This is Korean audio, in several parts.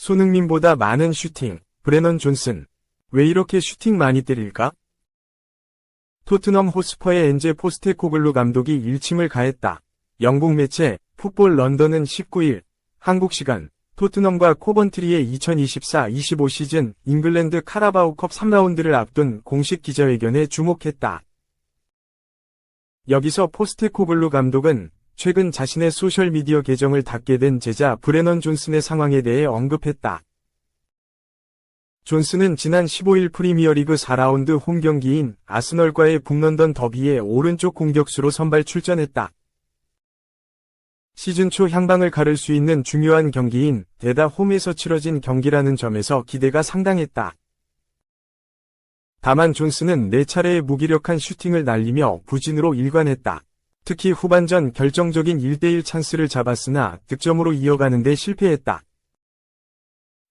손흥민보다 많은 슈팅, 브레넌 존슨. 왜 이렇게 슈팅 많이 때릴까? 토트넘 호스퍼의 엔제 포스테코글루 감독이 일침을 가했다. 영국 매체 풋볼 런던은 19일 한국 시간 토트넘과 코번트리의 2024-25 시즌 잉글랜드 카라바오컵 3라운드를 앞둔 공식 기자회견에 주목했다. 여기서 포스테코글루 감독은 최근 자신의 소셜미디어 계정을 닫게 된 제자 브레넌 존슨의 상황에 대해 언급했다. 존슨은 지난 15일 프리미어리그 4라운드 홈 경기인 아스널과의 북런던 더비에 오른쪽 공격수로 선발 출전했다. 시즌 초 향방을 가를 수 있는 중요한 경기인 데다 홈에서 치러진 경기라는 점에서 기대가 상당했다. 다만 존슨은 4차례의 무기력한 슈팅을 날리며 부진으로 일관했다. 특히 후반전 결정적인 1대1 찬스를 잡았으나 득점으로 이어가는 데 실패했다.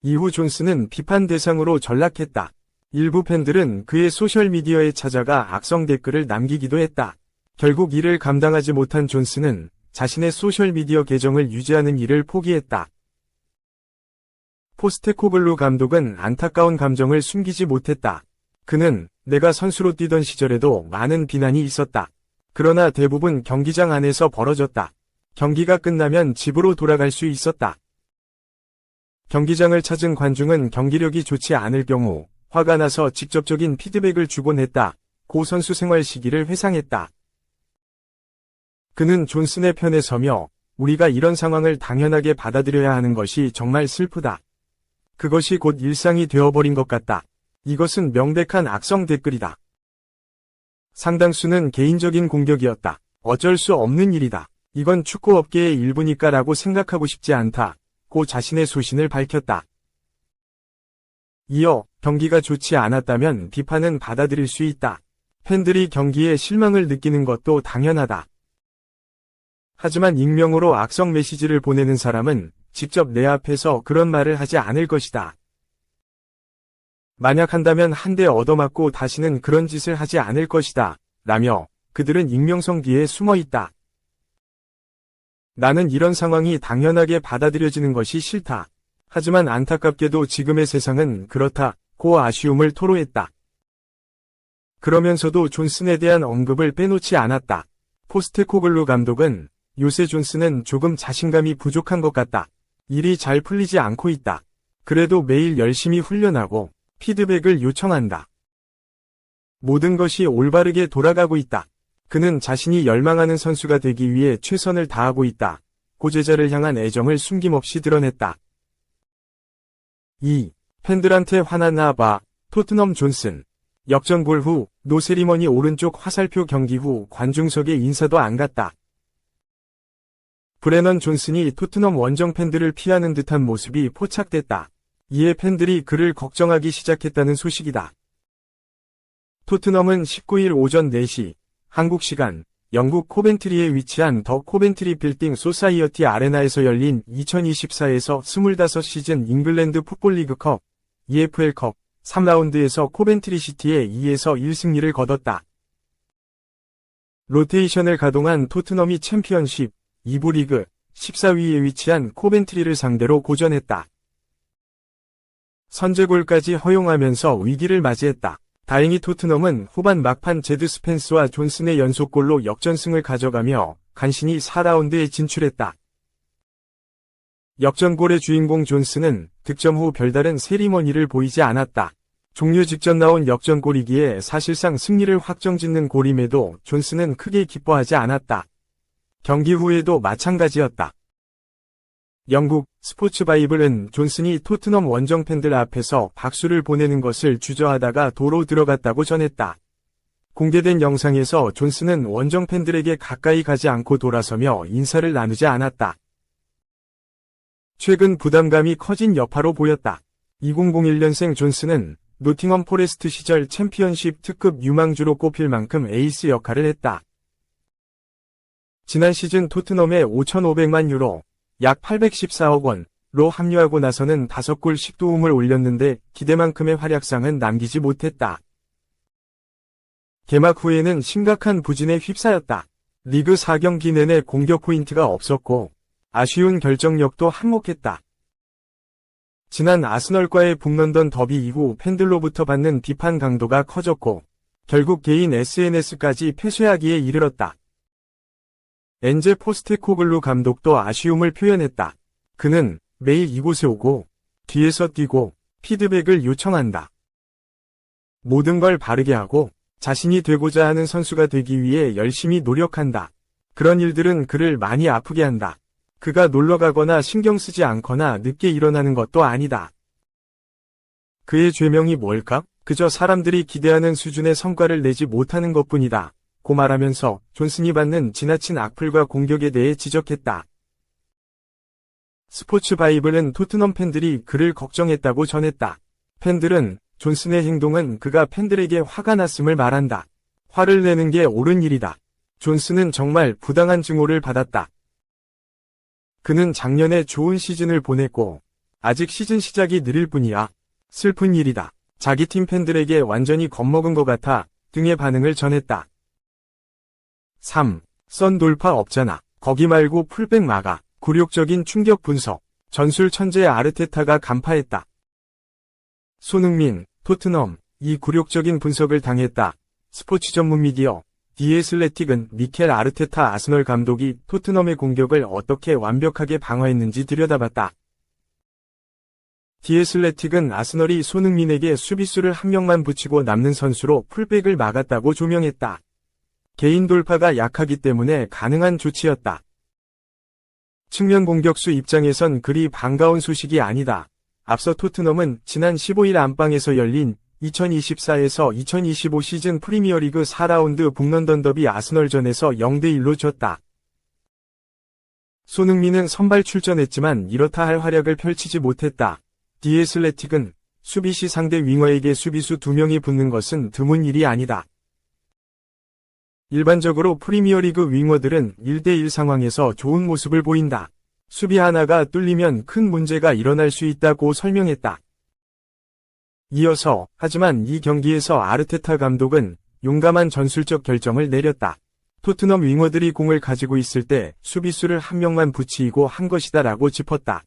이후 존슨은 비판 대상으로 전락했다. 일부 팬들은 그의 소셜미디어에 찾아가 악성 댓글을 남기기도 했다. 결국 이를 감당하지 못한 존슨은 자신의 소셜미디어 계정을 유지하는 일을 포기했다. 포스테코글루 감독은 안타까운 감정을 숨기지 못했다. 그는 내가 선수로 뛰던 시절에도 많은 비난이 있었다. 그러나 대부분 경기장 안에서 벌어졌다. 경기가 끝나면 집으로 돌아갈 수 있었다. 경기장을 찾은 관중은 경기력이 좋지 않을 경우 화가 나서 직접적인 피드백을 주곤 했다. 고 선수 생활 시기를 회상했다. 그는 존슨의 편에 서며 우리가 이런 상황을 당연하게 받아들여야 하는 것이 정말 슬프다. 그것이 곧 일상이 되어버린 것 같다. 이것은 명백한 악성 댓글이다. 상당수는 개인적인 공격이었다. 어쩔 수 없는 일이다. 이건 축구업계의 일부니까 라고 생각하고 싶지 않다. 고 자신의 소신을 밝혔다. 이어 경기가 좋지 않았다면 비판은 받아들일 수 있다. 팬들이 경기에 실망을 느끼는 것도 당연하다. 하지만 익명으로 악성 메시지를 보내는 사람은 직접 내 앞에서 그런 말을 하지 않을 것이다. 만약 한다면 한 대 얻어맞고 다시는 그런 짓을 하지 않을 것이다. 라며 그들은 익명성 뒤에 숨어 있다. 나는 이런 상황이 당연하게 받아들여지는 것이 싫다. 하지만 안타깝게도 지금의 세상은 그렇다. 고 아쉬움을 토로했다. 그러면서도 존슨에 대한 언급을 빼놓지 않았다. 포스테코글루 감독은 요새 존슨은 조금 자신감이 부족한 것 같다. 일이 잘 풀리지 않고 있다. 그래도 매일 열심히 훈련하고 피드백을 요청한다. 모든 것이 올바르게 돌아가고 있다. 그는 자신이 열망하는 선수가 되기 위해 최선을 다하고 있다. 고제자를 향한 애정을 숨김없이 드러냈다. 2. 팬들한테 화났나 봐. 토트넘 존슨. 역전골 후 노세리머니 오른쪽 화살표 경기 후 관중석에 인사도 안 갔다. 브레넌 존슨이 토트넘 원정 팬들을 피하는 듯한 모습이 포착됐다. 이에 팬들이 그를 걱정하기 시작했다는 소식이다. 토트넘은 19일 오전 4시 한국 시간 영국 코벤트리에 위치한 더 코벤트리 빌딩 소사이어티 아레나에서 열린 2024에서 25 시즌 잉글랜드 풋볼리그컵 EFL컵 3라운드에서 코벤트리 시티에 2에서 1승리를 거뒀다. 로테이션을 가동한 토트넘이 챔피언십 2부 리그 14위에 위치한 코벤트리를 상대로 고전했다. 선제골까지 허용하면서 위기를 맞이했다. 다행히 토트넘은 후반 막판 제드 스펜스와 존슨의 연속골로 역전승을 가져가며 간신히 4라운드에 진출했다. 역전골의 주인공 존슨은 득점 후 별다른 세리머니를 보이지 않았다. 종료 직전 나온 역전골이기에 사실상 승리를 확정짓는 골임에도 존슨은 크게 기뻐하지 않았다. 경기 후에도 마찬가지였다. 영국 스포츠바이블은 존슨이 토트넘 원정 팬들 앞에서 박수를 보내는 것을 주저하다가 도로 들어갔다고 전했다. 공개된 영상에서 존슨은 원정 팬들에게 가까이 가지 않고 돌아서며 인사를 나누지 않았다. 최근 부담감이 커진 여파로 보였다. 2001년생 존슨은 노팅엄 포레스트 시절 챔피언십 특급 유망주로 꼽힐 만큼 에이스 역할을 했다. 지난 시즌 토트넘에 5,500만 유로, 약 814억 원로 합류하고 나서는 5골 10도움을 올렸는데 기대만큼의 활약상은 남기지 못했다. 개막 후에는 심각한 부진에 휩싸였다. 리그 4경기 내내 공격 포인트가 없었고 아쉬운 결정력도 한몫했다. 지난 아스널과의 북런던 더비 이후 팬들로부터 받는 비판 강도가 커졌고 결국 개인 SNS까지 폐쇄하기에 이르렀다. 엔제 포스테코글루 감독도 아쉬움을 표현했다. 그는 매일 이곳에 오고 뒤에서 뛰고 피드백을 요청한다. 모든 걸 바르게 하고 자신이 되고자 하는 선수가 되기 위해 열심히 노력한다. 그런 일들은 그를 많이 아프게 한다. 그가 놀러가거나 신경 쓰지 않거나 늦게 일어나는 것도 아니다. 그의 죄명이 뭘까? 그저 사람들이 기대하는 수준의 성과를 내지 못하는 것뿐이다. 고 말하면서 존슨이 받는 지나친 악플과 공격에 대해 지적했다. 스포츠 바이블은 토트넘 팬들이 그를 걱정했다고 전했다. 팬들은 존슨의 행동은 그가 팬들에게 화가 났음을 말한다. 화를 내는 게 옳은 일이다. 존슨은 정말 부당한 증오를 받았다. 그는 작년에 좋은 시즌을 보냈고 아직 시즌 시작이 느릴 뿐이야. 슬픈 일이다. 자기 팀 팬들에게 완전히 겁먹은 것 같아 등의 반응을 전했다. 3. 선 돌파 없잖아. 거기 말고 풀백 막아. 굴욕적인 충격 분석. 전술 천재 아르테타가 간파했다. 손흥민, 토트넘, 이 굴욕적인 분석을 당했다. 스포츠 전문 미디어 디 애슬레틱은 미켈 아르테타 아스널 감독이 토트넘의 공격을 어떻게 완벽하게 방어했는지 들여다봤다. 디 애슬레틱은 아스널이 손흥민에게 수비수를 한 명만 붙이고 남는 선수로 풀백을 막았다고 조명했다. 개인 돌파가 약하기 때문에 가능한 조치였다. 측면 공격수 입장에선 그리 반가운 소식이 아니다. 앞서 토트넘은 지난 15일 안방에서 열린 2024에서 2025 시즌 프리미어리그 4라운드 북런던 더비 아스널전에서 0대1로 졌다. 손흥민은 선발 출전했지만 이렇다 할 활약을 펼치지 못했다. 디 애슬레틱은 수비 시 상대 윙어에게 수비수 2명이 붙는 것은 드문 일이 아니다. 일반적으로 프리미어리그 윙어들은 1대1 상황에서 좋은 모습을 보인다. 수비 하나가 뚫리면 큰 문제가 일어날 수 있다고 설명했다. 이어서 하지만 이 경기에서 아르테타 감독은 용감한 전술적 결정을 내렸다. 토트넘 윙어들이 공을 가지고 있을 때 수비수를 한 명만 붙이고 한 것이다 라고 짚었다.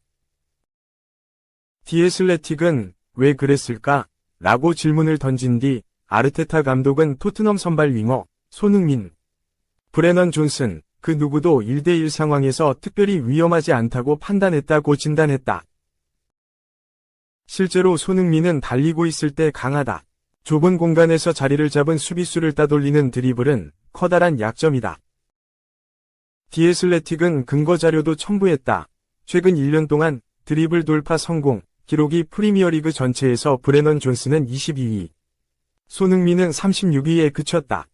디 애슬레틱은 왜 그랬을까? 라고 질문을 던진 뒤 아르테타 감독은 토트넘 선발 윙어 손흥민, 브레넌 존슨, 그 누구도 1대1 상황에서 특별히 위험하지 않다고 판단했다고 진단했다. 실제로 손흥민은 달리고 있을 때 강하다. 좁은 공간에서 자리를 잡은 수비수를 따돌리는 드리블은 커다란 약점이다. 디 애슬레틱은 근거 자료도 첨부했다. 최근 1년 동안 드리블 돌파 성공 기록이 프리미어리그 전체에서 브레넌 존슨은 22위, 손흥민은 36위에 그쳤다.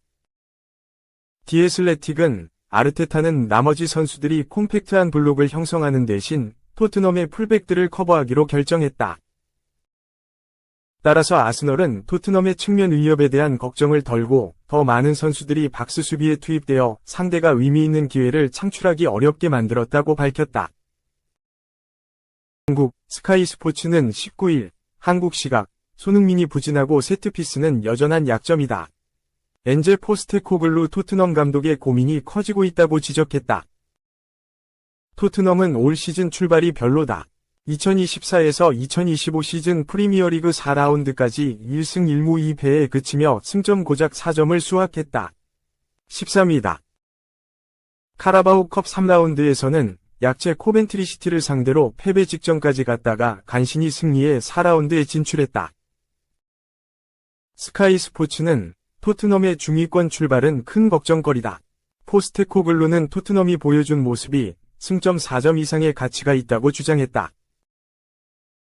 디 애슬레틱은 아르테타는 나머지 선수들이 콤팩트한 블록을 형성하는 대신 토트넘의 풀백들을 커버하기로 결정했다. 따라서 아스널은 토트넘의 측면 위협에 대한 걱정을 덜고 더 많은 선수들이 박스 수비에 투입되어 상대가 의미 있는 기회를 창출하기 어렵게 만들었다고 밝혔다. 한국 스카이 스포츠는 19일 한국 시각 손흥민이 부진하고 세트피스는 여전한 약점이다. 엔제 포스테코글루 토트넘 감독의 고민이 커지고 있다고 지적했다. 토트넘은 올 시즌 출발이 별로다. 2024에서 2025 시즌 프리미어리그 4라운드까지 1승 1무 2패에 그치며 승점 고작 4점을 수확했다. 13위다. 카라바오컵 3라운드에서는 약체 코벤트리 시티를 상대로 패배 직전까지 갔다가 간신히 승리해 4라운드에 진출했다. 스카이 스포츠는 토트넘의 중위권 출발은 큰 걱정거리다. 포스테코글루는 토트넘이 보여준 모습이 승점 4점 이상의 가치가 있다고 주장했다.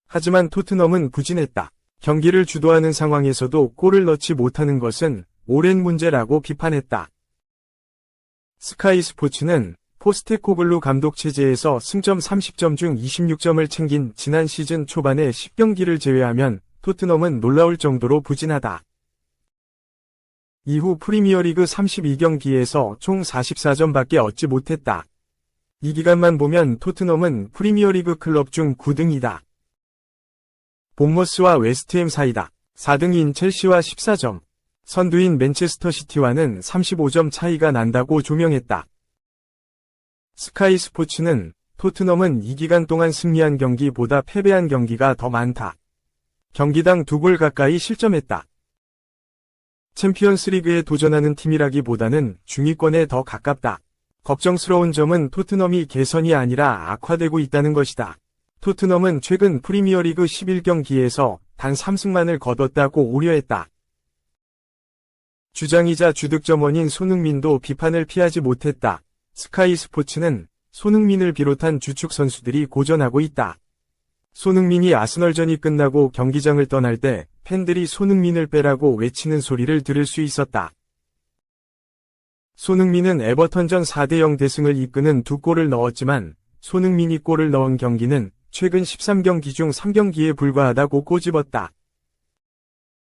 하지만 토트넘은 부진했다. 경기를 주도하는 상황에서도 골을 넣지 못하는 것은 오랜 문제라고 비판했다. 스카이 스포츠는 포스테코글루 감독 체제에서 승점 30점 중 26점을 챙긴 지난 시즌 초반의 10경기를 제외하면 토트넘은 놀라울 정도로 부진하다. 이후 프리미어리그 32경기에서 총 44점밖에 얻지 못했다. 이 기간만 보면 토트넘은 프리미어리그 클럽 중 9등이다. 본머스와 웨스트햄 사이다. 4등인 첼시와 14점, 선두인 맨체스터 시티와는 35점 차이가 난다고 조명했다. 스카이 스포츠는 토트넘은 이 기간 동안 승리한 경기보다 패배한 경기가 더 많다. 경기당 2골 가까이 실점했다. 챔피언스리그에 도전하는 팀이라기보다는 중위권에 더 가깝다. 걱정스러운 점은 토트넘이 개선이 아니라 악화되고 있다는 것이다. 토트넘은 최근 프리미어리그 11경기에서 단 3승만을 거뒀다고 우려했다. 주장이자 주득점원인 손흥민도 비판을 피하지 못했다. 스카이 스포츠는 손흥민을 비롯한 주축 선수들이 고전하고 있다. 손흥민이 아스널전이 끝나고 경기장을 떠날 때 팬들이 손흥민을 빼라고 외치는 소리를 들을 수 있었다. 손흥민은 에버턴전 4대0 대승을 이끄는 2골을 넣었지만 손흥민이 골을 넣은 경기는 최근 13경기 중 3경기에 불과하다고 꼬집었다.